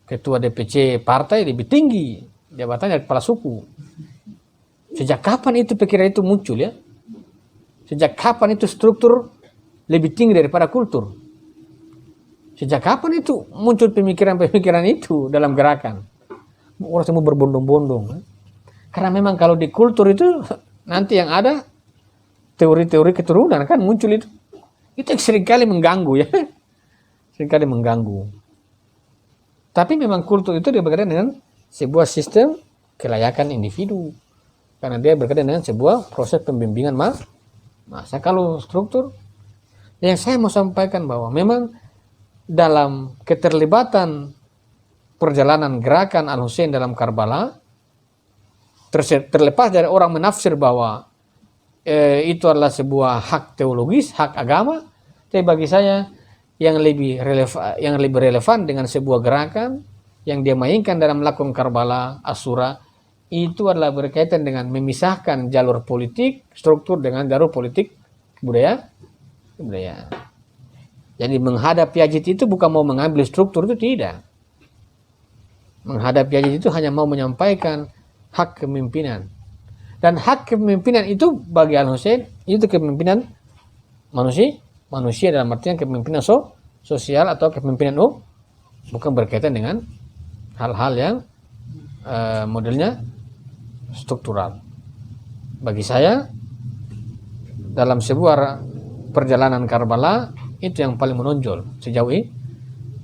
Ketua DPC partai lebih tinggi jabatannya dari kepala suku. Sejak kapan itu pikiran itu muncul ya? Sejak kapan itu struktur lebih tinggi daripada kultur? Sejak kapan itu muncul pemikiran-pemikiran itu dalam gerakan? Orang semua berbondong-bondong. Karena memang kalau di kultur itu nanti yang ada teori-teori keturunan kan muncul itu. Itu yang seringkali mengganggu ya. Seringkali mengganggu. Tapi memang kultur itu dia berkaitan dengan sebuah sistem kelayakan individu. Karena dia berkaitan dengan sebuah proses pembimbingan masa. Kalau struktur, yang saya mau sampaikan bahwa memang dalam keterlibatan perjalanan gerakan Al-Husain dalam Karbala, terlepas dari orang menafsir bahwa itu adalah sebuah hak teologis, hak agama, tapi bagi saya yang lebih relevan dengan sebuah gerakan yang dia mainkan dalam lakon Karbala, Asyura, itu adalah berkaitan dengan memisahkan jalur politik, struktur dengan jalur politik kebudayaan. Jadi menghadap Yazid itu bukan mau mengambil struktur, itu tidak. Menghadap Yazid itu hanya mau menyampaikan hak kepemimpinan. Dan hak kepemimpinan itu bagi Al-Husain itu kepemimpinan manusia dalam artian kepemimpinan sosial atau kepemimpinan bukan berkaitan dengan hal-hal yang modelnya struktural. Bagi saya dalam sebuah perjalanan Karbala itu yang paling menonjol sejauh ini.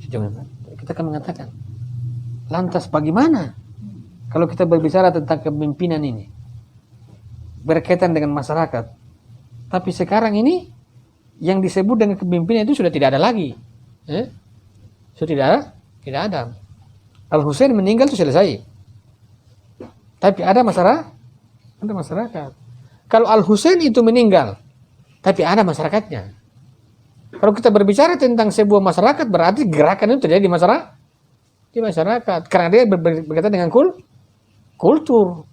Kita akan mengatakan, lantas bagaimana kalau kita berbicara tentang kepemimpinan ini berkaitan dengan masyarakat, tapi sekarang ini yang disebut dengan kepemimpinan itu sudah tidak ada lagi, sudah tidak ada. Al-Husain meninggal itu selesai, tapi ada masyarakat. Kalau Al-Husain itu meninggal, tapi ada masyarakatnya. Kalau kita berbicara tentang sebuah masyarakat, berarti gerakan itu terjadi di masyarakat, karena dia berkaitan dengan kultur.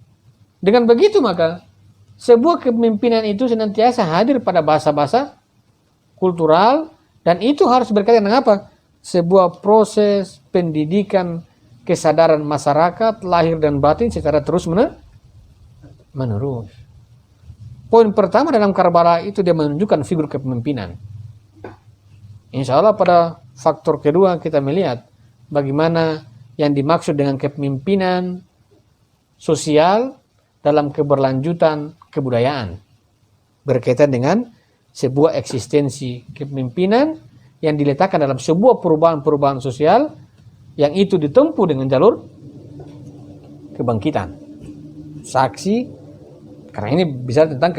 Dengan begitu maka sebuah kepemimpinan itu senantiasa hadir pada bahasa-bahasa kultural, dan itu harus berkaitan dengan apa? Sebuah proses pendidikan kesadaran masyarakat lahir dan batin secara terus menerus. Poin pertama dalam Karbala itu dia menunjukkan figur kepemimpinan. Insya Allah pada faktor kedua kita melihat bagaimana yang dimaksud dengan kepemimpinan sosial dalam keberlanjutan kebudayaan, berkaitan dengan sebuah eksistensi kepemimpinan yang diletakkan dalam sebuah perubahan-perubahan sosial yang itu ditempuh dengan jalur kebangkitan. Saksi, karena ini bicara tentang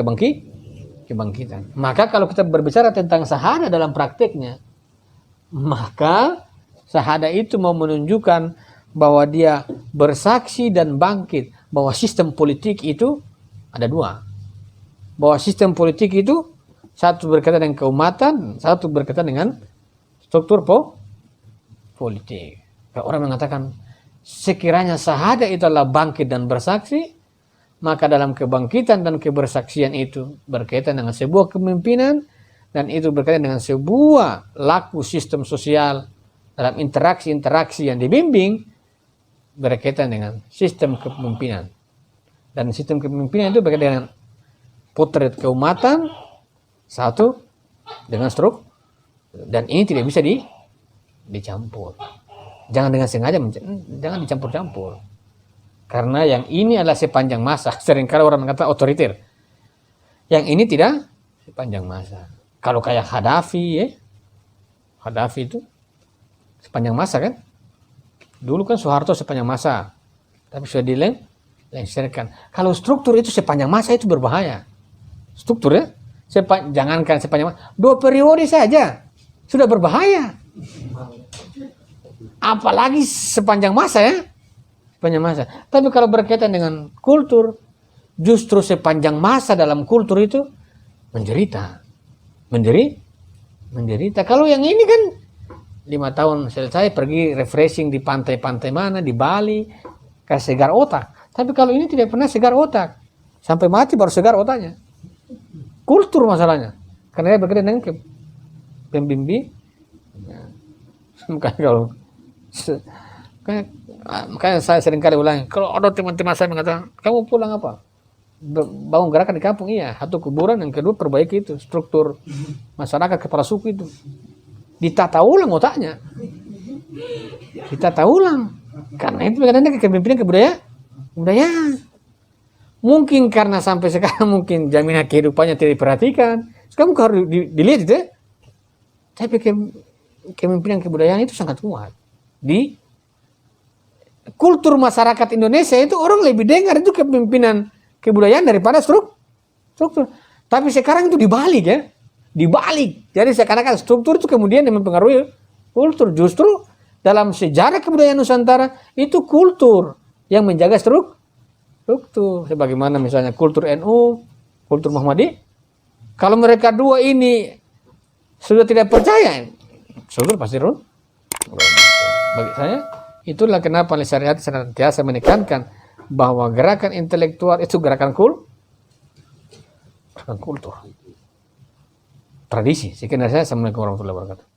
kebangkitan. Maka kalau kita berbicara tentang syahadah dalam prakteknya, maka syahadah itu mau menunjukkan bahwa dia bersaksi dan bangkit bahwa sistem politik itu ada dua. Bahwa sistem politik itu satu berkaitan dengan keumatan, satu berkaitan dengan struktur politik. Kalau orang mengatakan sekiranya syahadah itu adalah bangkit dan bersaksi, maka dalam kebangkitan dan kebersaksian itu berkaitan dengan sebuah kepemimpinan, dan itu berkaitan dengan sebuah laku sistem sosial dalam interaksi-interaksi yang dibimbing berkaitan dengan sistem kepemimpinan. Dan sistem kepemimpinan itu berkaitan dengan potret keumatan satu dengan struktur, dan ini tidak bisa dicampur. Jangan dengan sengaja, jangan dicampur-campur. Karena yang ini adalah sepanjang masa. Seringkali orang mengatakan otoriter. Yang ini tidak sepanjang masa. Kalau kayak Gaddafi, Gaddafi itu sepanjang masa kan. Dulu kan Soeharto sepanjang masa, tapi sudah dilengsarkan. Kalau struktur itu sepanjang masa itu berbahaya. Struktur ya, jangankan sepanjang masa, 2 periode saja sudah berbahaya. Apalagi sepanjang masa ya. Sepanjang masa. Tapi kalau berkaitan dengan kultur, justru sepanjang masa dalam kultur itu menderita. Kalau yang ini kan 5 tahun selesai, pergi refreshing di pantai-pantai mana, di Bali, kasih segar otak. Tapi kalau ini tidak pernah segar otak. Sampai mati baru segar otaknya. Kultur masalahnya. Karena dia berkaitan dengan pembimbing. Makanya saya seringkali ulangi, kalau ada teman-teman saya mengatakan, kamu pulang apa? Bangun gerakan di kampung, iya. Satu kuburan, yang kedua perbaiki itu struktur masyarakat kepala suku itu. Ditata ulang otaknya. Ditata ulang. Karena itu kadang-kadang kepemimpinan kebudayaan. Mungkin karena sampai sekarang mungkin jaminan kehidupannya tidak diperhatikan. Sekarang harus dilihat itu ya. Tapi kepemimpinan kebudayaan itu sangat kuat. Di kultur masyarakat Indonesia itu orang lebih dengar itu kepemimpinan kebudayaan daripada struktur. Tapi sekarang itu dibalik ya. Dibalik. Jadi seakan-akan struktur itu kemudian yang mempengaruhi kultur. Justru dalam sejarah kebudayaan Nusantara itu kultur yang menjaga struktur. Sebagaimana misalnya kultur NU, kultur Muhammadiyah. Kalau mereka dua ini sudah tidak percaya, struktur pasti runtuh. Bagi saya, itulah kenapa syariat senantiasa menekankan bahwa gerakan intelektual itu gerakan kultur, tradisi. Sekian dari saya. Assalamualaikum warahmatullahi wabarakatuh.